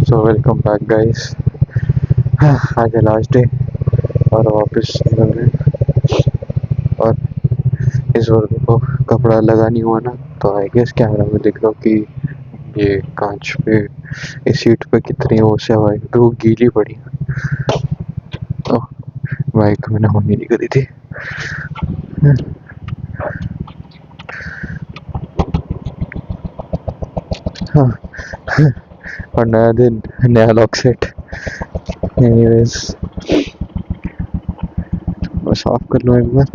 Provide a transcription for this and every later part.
So welcome back guys. आज है last day और वापस निकल रहे हैं। और इस बार देखो कपड़ा लगा नहीं हुआ ना, तो आई गेस कैमरा में दिख रहा कि ये कांच पे इस सीट पे कितनी वो से हवा है, तो वो गीली पड़ी। तो बाइक मैंने होनी नहीं करी थी। हाँ, और नया दिन नया लॉक सेट। एनीवेज बस ऑफ कर लो एक बार।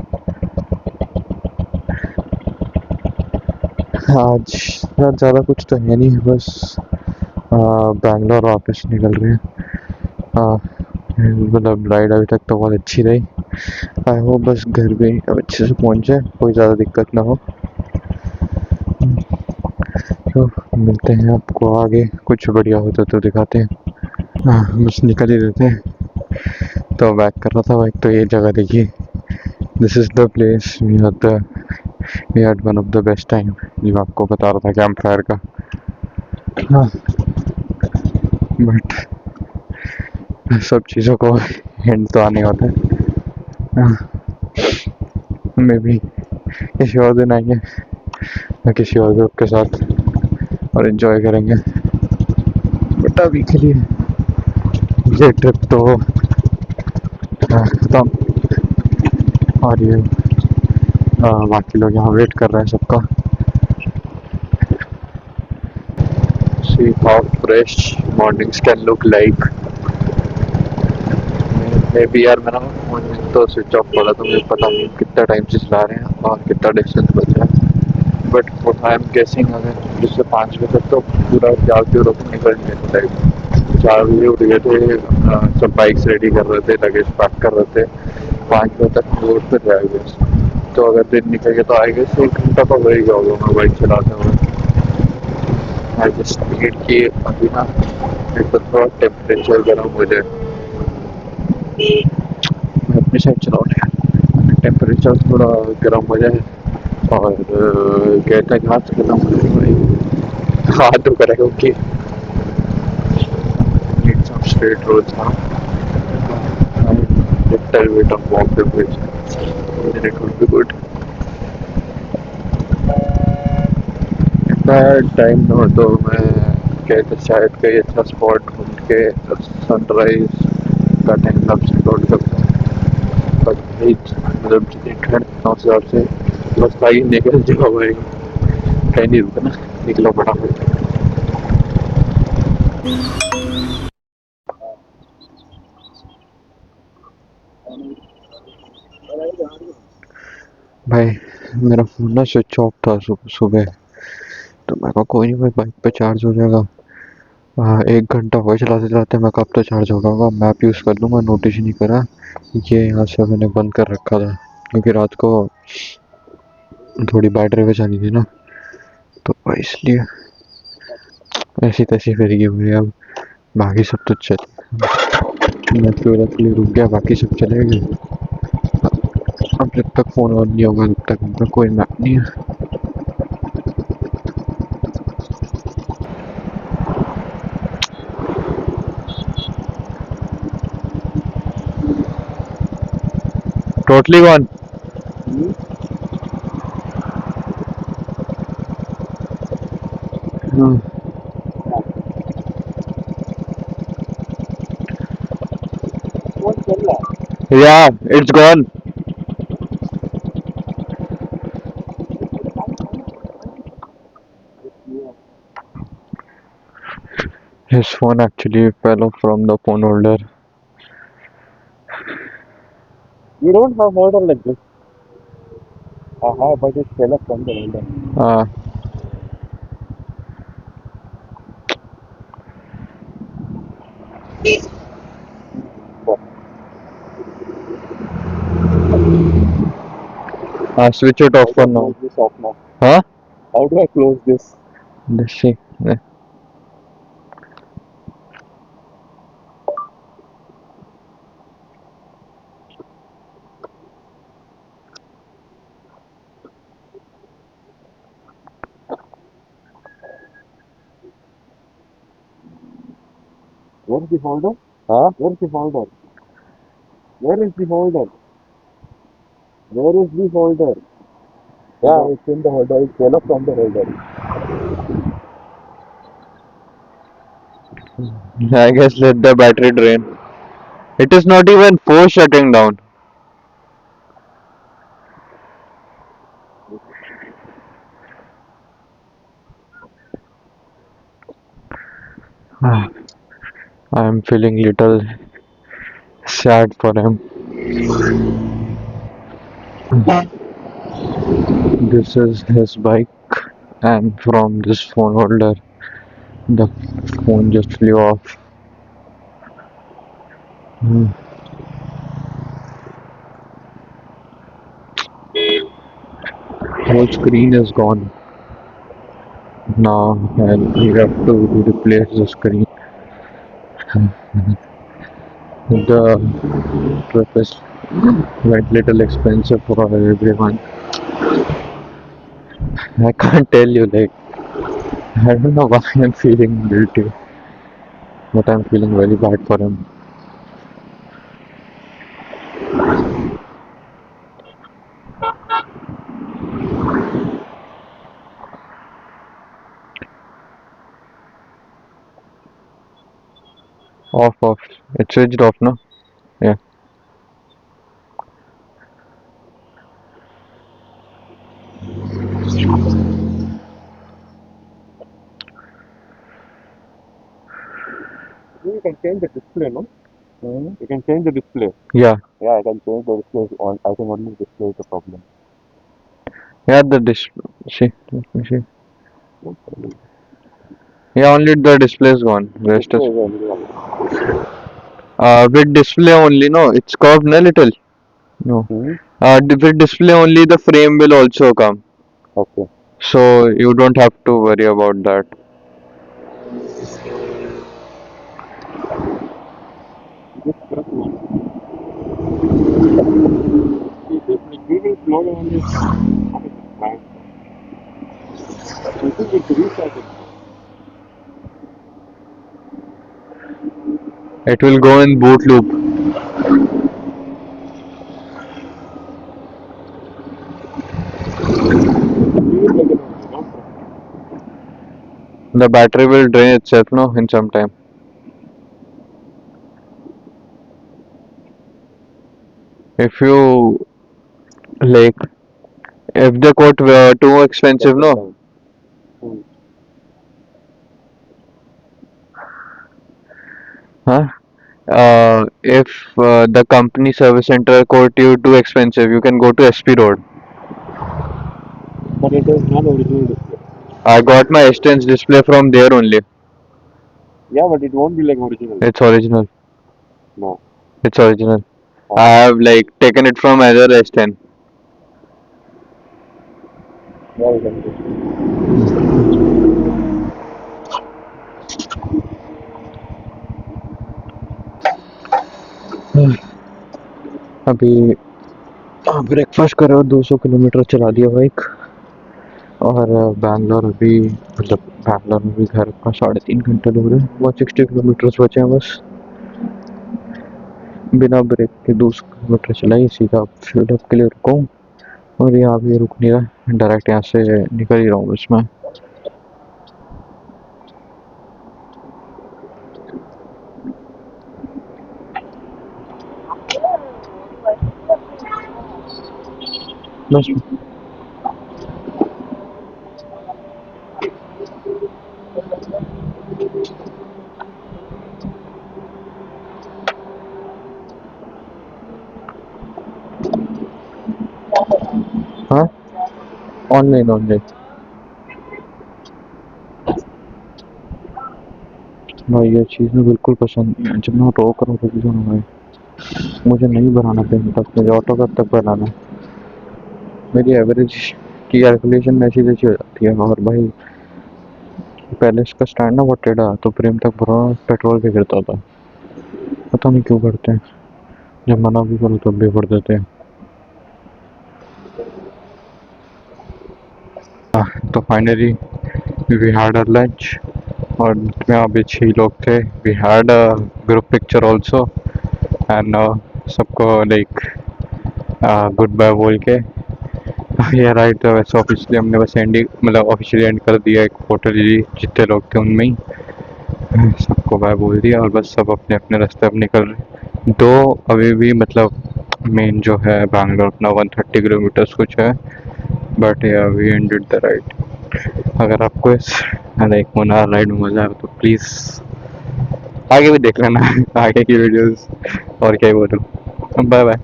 आज यार ज़्यादा कुछ तो है नहीं, बस बैंगलोर वापस निकल रहे हैं। हाँ, मतलब राइड अभी तक तो बहुत अच्छी रही। आई होप बस घर भी अब अच्छे से पहुंच जाए, कोई ज़्यादा दिक्कत ना हो। तो मिलते हैं आपको आगे, कुछ बढ़िया होता तो दिखाते हैं। हाँ, बस निकल ही देते हैं। तो बैक कर रहा था बाइक, तो ये जगह देखिए, this is the place we had one of the best time. जो आपको बता रहा था कैंप फायर का। हाँ, बट सब चीज़ों को एंड तो आने होता है। हाँ, मे भी किसी और दिन आएंगे या किसी और ग्रुप के साथ और इन्जॉय करेंगे। बट अभी के लिए ये ट्रिप तो खत्म। और ये बाकी लोग यहाँ वेट कर रहे हैं सबका। See how fresh mornings can look like. May be यार मेरा फोन तो स्विच ऑफ पड़ा, तो मुझे पता नहीं कितना टाइम से चला रहे हैं और कितना डिस्टेंस बचा है। बट आई एम गेसिंग अगर जिससे 5 बजे तक तो पूरा जाके रोक निकल जाए। 4 बजे उठ गए थे, सब बाइक्स रेडी कर रहे थे, लगेज पैक कर रहे थे। 5 बजे तक रोड पर जाएंगे, तो अगर दिन निकल गया तो आएगा 1 घंटा तो वही होगा मैं बाइक चलाते हुए। आई जस्ट नीड कि अभी ना एक तो थोड़ा टेम्परेचर गर्म हो जाए। मैं अपनी साइड चलाओ ना, टेम्परेचर थोड़ा गर्म हो जाए। और कहते हैं हाथ खत्म हो जाएगा, हाथ तो करेगा कि need some straight roads now. And little bit of walk the bridge, then it would be good. इतना टाइम ना हो तो मैं कहते शायद कहीं अच्छा स्पॉट ढूंढ के सनराइज का टाइम लैप्स रिकॉर्ड करता हूँ। बट भाई मतलब जितनी ठंड उस हिसाब से बस भाई निकल जाओ भाई, कहीं नहीं रुकना, निकलो फटाफट। भाई मेरा फ़ोन ना स्विच ऑफ था सुबह, तो मैं कहा कोई नहीं भाई बाइक पे चार्ज हो जाएगा। हाँ, 1 घंटा हुआ चलाते चलाते, मैं कब तो चार्ज होगा, मैप यूज़ कर लूँगा, नोटिस ही नहीं करा ये यहाँ से मैंने बंद कर रखा था, क्योंकि रात को थोड़ी बैटरी बचानी थी ना, तो इसलिए ऐसी तैसी फिर गई हुई है। अब बाकी सब तो चल, मैं थोड़ा के लिए रुक गया, बाकी सब चले गए। अब जब तक फ़ोन ऑन नहीं होगा तब तक मेरा कोई मैप नहीं है। Totally one. या it's gone. His phone actually fell off from the phone holder. You don't have model like this. I have, but it's fell up from the holder. Uh, switch it How off do for I now. close this off now? Huh? How do I close this? Let's see. Where's the folder? Huh? Where's the folder? Where is the folder? Where is the folder? Yeah, it's in the holder. It fell off from the holder. I guess let the battery drain. It is not even force shutting down. I am feeling little sad for him. This is his bike, and from this phone holder, the phone just flew off. Hmm. Whole screen is gone now, and we have to replace the screen. The trip is quite little expensive for everyone. I can't tell you, like, I don't know why I'm feeling guilty, but I'm feeling very bad for him. Off, off. It's switched off, no? Yeah. You can change the display, no? Hmm? You can change the display. Yeah. Yeah, I can change the display on. I think only the display is the problem. Yeah, the display. See, let me see. Yeah, only the display is gone. Rest Display is. is only one. With display only, no? It's curved, no, little. No. Hmm. With display only, the frame will also come. Okay. So you don't have to worry about that. Just press one. It is like Google Cloud only. What is it? Right. I think it's restarted. It will go in boot loop. Leave it like that only. Don't press. The battery will drain itself, no, in some time. If you like, if the quote were too expensive, Press it no. down. Hmm. Huh? If the company service center quote you too expensive, you can go to SP Road. But it is not original display. I got my S10's display from there only. Yeah, but it won't be like original. It's original. No. It's original. I Uh-huh. have like taken it from other S10. Yeah, you can do. अभी breakfast करो 200 kilometre चला दिया bike और बैंगलोर अभी मतलब बैंगलोर में भी घर का 3.5 घंटे दूर है 160 किलोमीटर बचे हैं बस बिना ब्रेक के 200 किलोमीटर चलाई सीधा फ्यूल अप के लिए रुका हूँ और यहाँ भी रुक नहीं रहा डायरेक्ट यहाँ से निकल ही रहा हूँ बस मैं बस हाँ ऑनलाइन ऑनलाइन भाई ये चीज़ में बिल्कुल पसंद नहीं है जब मैं रो कर रुक जाऊँ भाई मुझे नहीं बनाना पेन तक मुझे ऑटो कब तक बनाना मेरी एवरेज की कैलकुलेशन ऐसी जैसी हो जाती है और भाई पहले इसका स्टैंड ना बहुत टेढ़ा तो प्रेम तक भरा पेट्रोल भी गिरता था पता नहीं क्यों करते हैं जब मना भी करो तब भी भर देते हैं तो finally we had our lunch और में अभी 6 लोग थे. We had a group picture also and सबको लाइक गुड बाय बोल के ये राइट. वैसे ऑफिशियली हमने बस एंड मतलब ऑफिशियली एंड कर दिया. एक फोटो ली जितने लोग थे उनमें ही सबको बाय बोल दिया और बस सब अपने अपने रास्ते अब निकल रहे. दो अभी भी मतलब मेन जो है बैंगलोर अपना 130 किलोमीटर्स कुछ है. बट या वी एंडेड द राइड. अगर आपको इस लाइक मुन्नार राइड में मज़ा आया तो प्लीज़ आगे भी देख लेना आगे की वीडियोस. और क्या ही बोलूँ. Bye bye.